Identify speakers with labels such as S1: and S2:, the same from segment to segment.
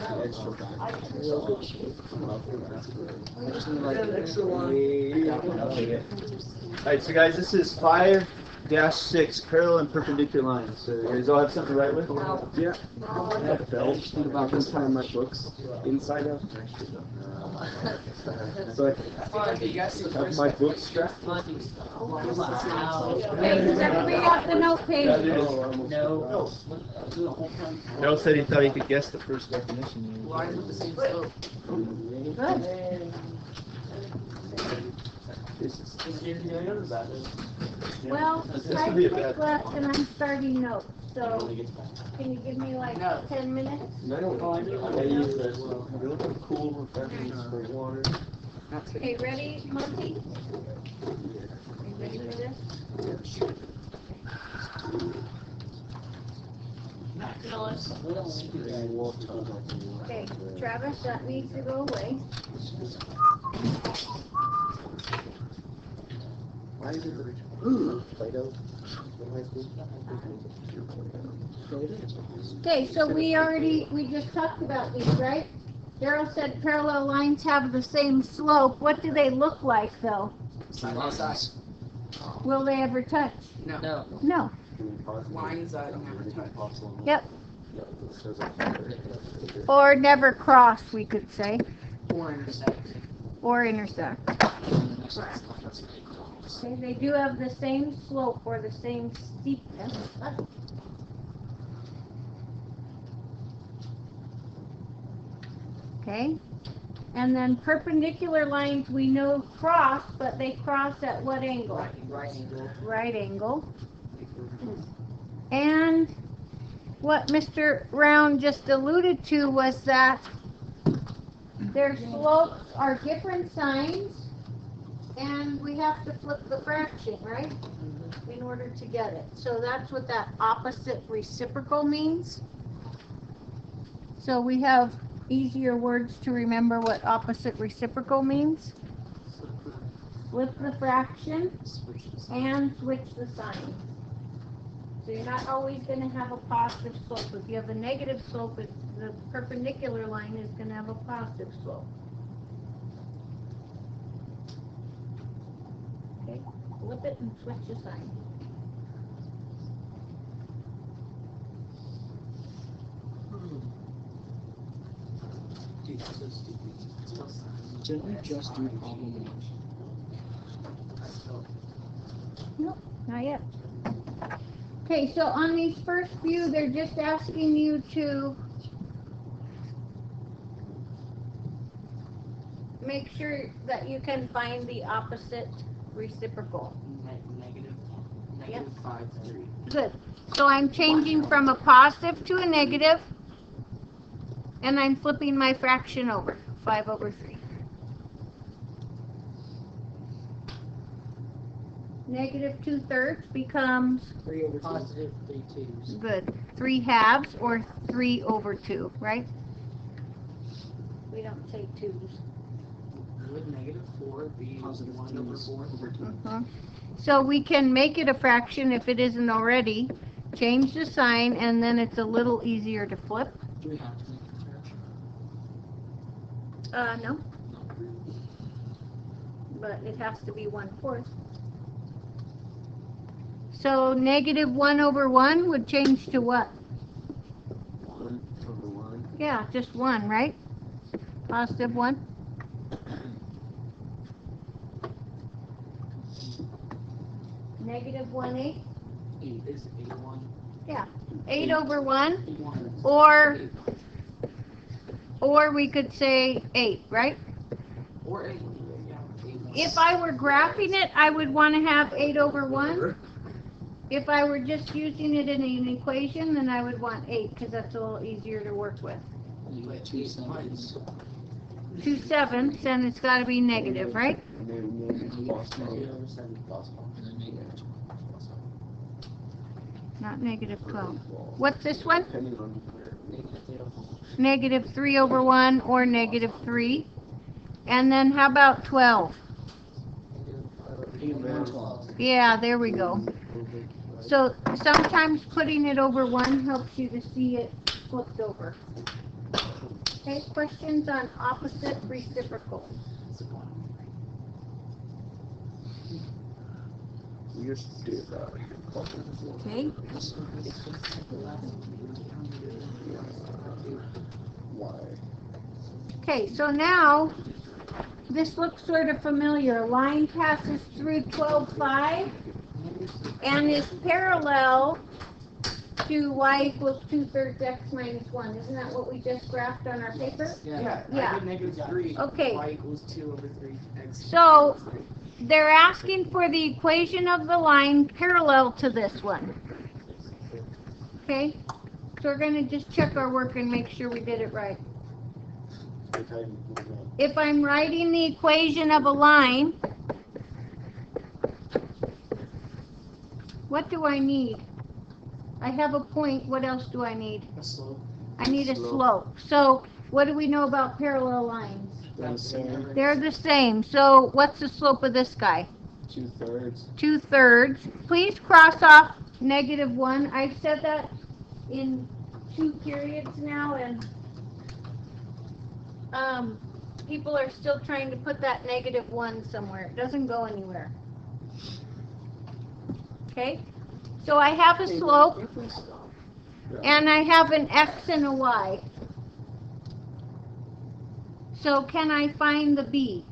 S1: Alright, so guys, this is 5-6, parallel and perpendicular lines. So you guys all have something to write with?
S2: Yeah. I have belts about this time in my books, inside out. So I have my book strapped.
S3: Hey, does everybody have the note page?
S1: No. Bill said he thought he could guess the first definition.
S3: Good. Well, I clicked left and I'm starting notes, so can you give me like 10 minutes?
S2: I don't mind it. I use this. You're looking cool, refreshing, spring water.
S3: Okay, ready, Monty? Are you ready for this? Okay, Travis, that needs to go away. Okay, so we just talked about these, right? Daryl said parallel lines have the same slope. What do they look like, though? Will they ever touch?
S4: No.
S3: No.
S4: Lines never touch.
S3: Yep. Or never cross, we could say.
S4: Or intersect.
S3: Or intersect. Okay, they do have the same slope or the same steepness. Okay, and then perpendicular lines we know cross, but they cross at what angle?
S4: Right angle.
S3: Right angle. And what Mr. Round just alluded to was that their slopes are different signs, and we have to flip the fraction, right? In order to get it. So that's what that opposite reciprocal means. So we have easier words to remember what opposite reciprocal means. Flip the fraction and switch the sign. So you're not always going to have a positive slope. If you have a negative slope, the perpendicular line is going to have a positive slope. Okay, flip it and switch the sign.
S2: Did we just do problem one?
S3: Nope, not yet. Okay, so on these first few, they're just asking you to make sure that you can find the opposite reciprocal.
S4: Negative 5, 3.
S3: Good. So I'm changing from a positive to a negative, and I'm flipping my fraction over, 5/3. Negative 2/3 becomes
S4: 3/2. Positive 3/2.
S3: good. 3/2 or 3/2, right? We don't say twos.
S4: Would -4 be
S2: Positive
S4: 1/4?
S3: So we can make it a fraction if it isn't already. Change the sign, and then it's a little easier to flip.
S2: Do we have to make a fraction?
S3: No. But it has to be 1/4. So negative 1/1 would change to what?
S2: 1/1.
S3: Yeah, just 1, right? Positive 1. Negative 1/8.
S4: 8 is 8/1.
S3: Yeah, 8/1.
S4: 8/1.
S3: Or we could say 8, right?
S4: Or 8. Yeah. 8/1.
S3: If I were graphing it, I would want to have 8/1. If I were just using it in an equation, then I would want 8, because that's a little easier to work with.
S2: You got 2 7s.
S3: 2/7, then it's got to be negative, right?
S2: And then negative
S3: Not negative 12. What's this one?
S2: depending on
S3: Negative 3/1 or negative 3. And then how about 12?
S2: 12.
S3: Yeah, there we go. So sometimes putting it over 1 helps you to see it flipped over. Okay, questions on opposite reciprocal?
S2: You just do that.
S3: Okay,
S2: Why?
S3: okay, so now this looks sort of familiar. Line passes through 12.5 and is parallel to y equals 2/3 x minus 1. Isn't that what we just graphed on our paper?
S4: Yeah.
S3: Yeah.
S4: I did -3.
S3: Okay.
S4: Y equals 2/3 x.
S3: So they're asking for the equation of the line parallel to this one. Okay? So we're going to just check our work and make sure we did it right. If I'm writing the equation of a line, what do I need? I have a point. What else do I need?
S4: A slope.
S3: I need a slope. So what do we know about parallel lines? They're the same. So what's the slope of this guy?
S2: 2/3.
S3: 2/3. Please cross off -1. I've said that in 2 periods now, and people are still trying to put that -1 somewhere. It doesn't go anywhere. Okay? So I have a slope, and I have an x and a y. So can I find the b?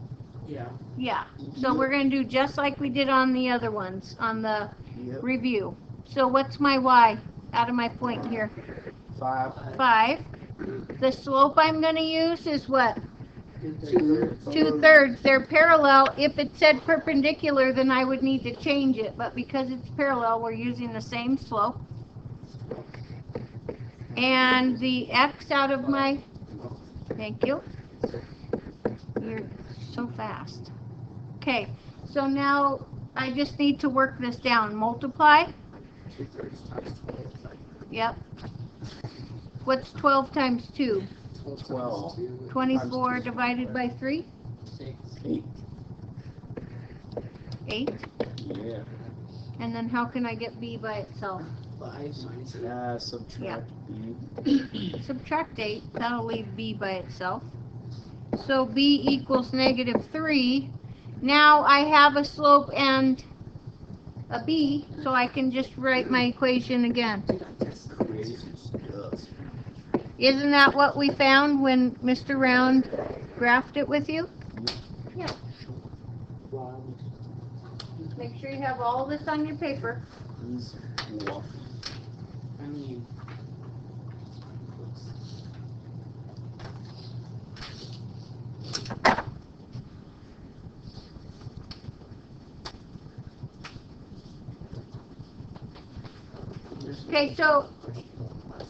S4: Yeah.
S3: Yeah. So we're going to do just like we did on the other ones, on the
S2: Yep.
S3: review. So what's my y out of my point here?
S2: 5.
S3: 5. The slope I'm going to use is what?
S4: 2/3.
S3: 2/3. They're parallel. If it said perpendicular, then I would need to change it. But because it's parallel, we're using the same slope. And the x out of my... Thank you. You're so fast. Okay. So now I just need to work this down. Multiply.
S2: 2/3 times 12.
S3: Yep. What's 12 times 2?
S2: 12.
S3: 24 divided by 3?
S2: 8.
S3: 8.
S2: Yeah.
S3: And then how can I get b by itself?
S4: 5 minus 8.
S2: Subtract b.
S3: Subtract 8. That'll leave b by itself. So b equals -3. Now I have a slope and a b, so I can just write my equation again.
S2: Crazy stuff.
S3: Isn't that what we found when Mr. Round graphed it with you? Yeah. Make sure you have all this on your paper.
S2: He's fluffy.
S4: I mean,
S3: Okay, so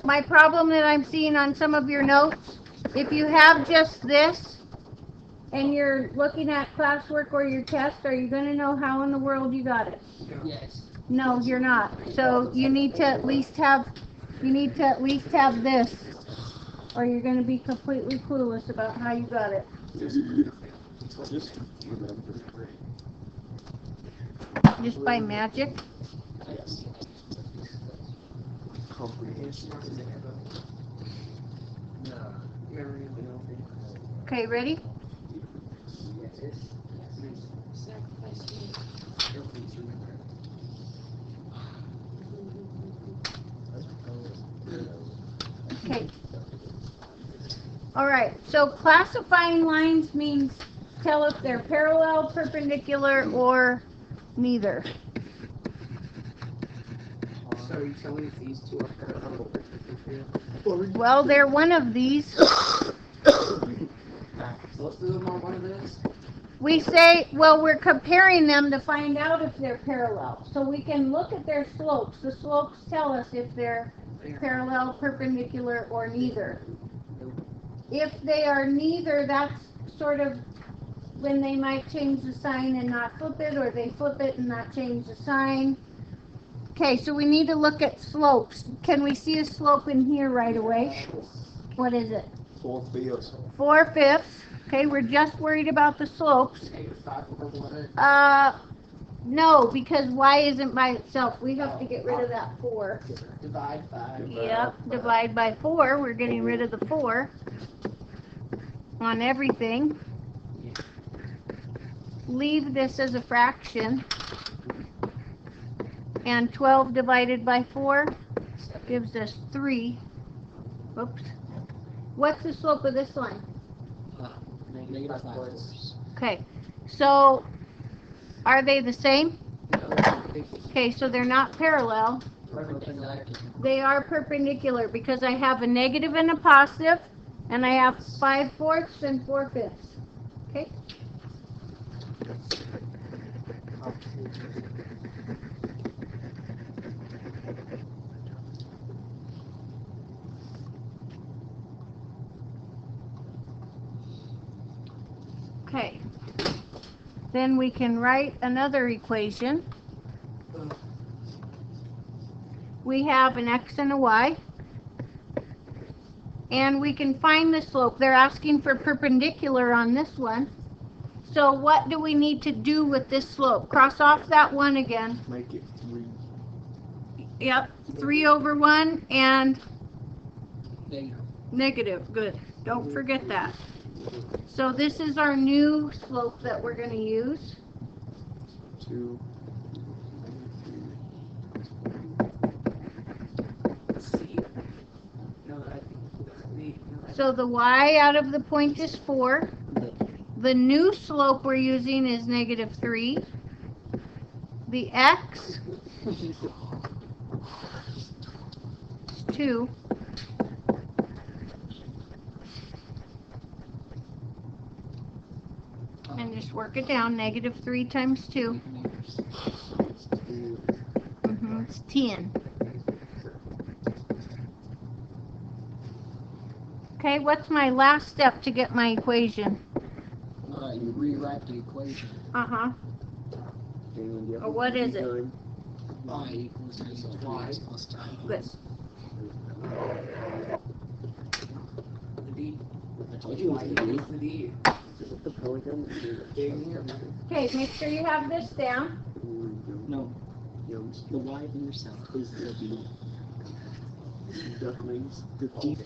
S3: my problem that I'm seeing on some of your notes, if you have just this and you're looking at classwork or your test, are you going to know how in the world you got it?
S4: yes.
S3: No, you're not. So you need to at least have this, or you're going to be completely clueless about how you got it.
S2: Just remember.
S3: Just by magic.
S2: Yes. Comprehension.
S4: Memory ability.
S3: Okay, ready? Okay. All right. So classifying lines means tell if they're parallel, perpendicular, or neither.
S4: So are you telling if these two are parallel or perpendicular?
S3: Well, they're one of these.
S4: Most of them are one of those?
S3: We say, well, we're comparing them to find out if they're parallel. So we can look at their slopes. The slopes tell us if they're parallel, perpendicular, or neither. If they are neither, that's sort of when they might change the sign and not flip it, or they flip it and not change the sign. Okay, so we need to look at slopes. Can we see a slope in here right away? What is it?
S2: 4/5.
S3: 4/5. Okay, we're just worried about the slopes.
S4: 8 or 5 over 1.
S3: No, because y isn't by itself. We have to get rid of that 4.
S4: Divide 5.
S3: Yep, divide by 4. We're getting rid of the 4. on everything. Leave this as a fraction. And 12 divided by 4 gives us 3. Oops. What's the slope of this line?
S4: Negative 5/4.
S3: Okay, so are they the same? Okay, so they're not parallel. They are perpendicular because I have a negative and a positive, and I have 5/4 and 4/5. Okay? Okay. Then we can write another equation. We have an x and a y. And we can find the slope. They're asking for perpendicular on this one. So what do we need to do with this slope? Cross off that 1 again.
S2: Make it 3.
S3: Yep, 3 over 1 and
S4: Negative.
S3: negative. Good. Don't forget that. So this is our new slope that we're going to use.
S2: 2.
S4: C. No, I think
S3: So the y out of the point is 4. The new slope we're using is negative 3. The x is 2. And just work it down. Negative 3 times 2. It's 10. Okay, what's my last step to get my equation?
S4: you rewrite the equation.
S3: Uh-huh.
S2: And you have
S3: Or what is it?
S2: done.
S4: Y equals y plus t.
S3: Good.
S4: The D.
S2: I told you it was the D.
S4: The D.
S2: Is it the Pelican?
S3: Okay, make sure you have this down.
S4: No. The Y intercept is the D.
S2: Ducklings.
S4: The D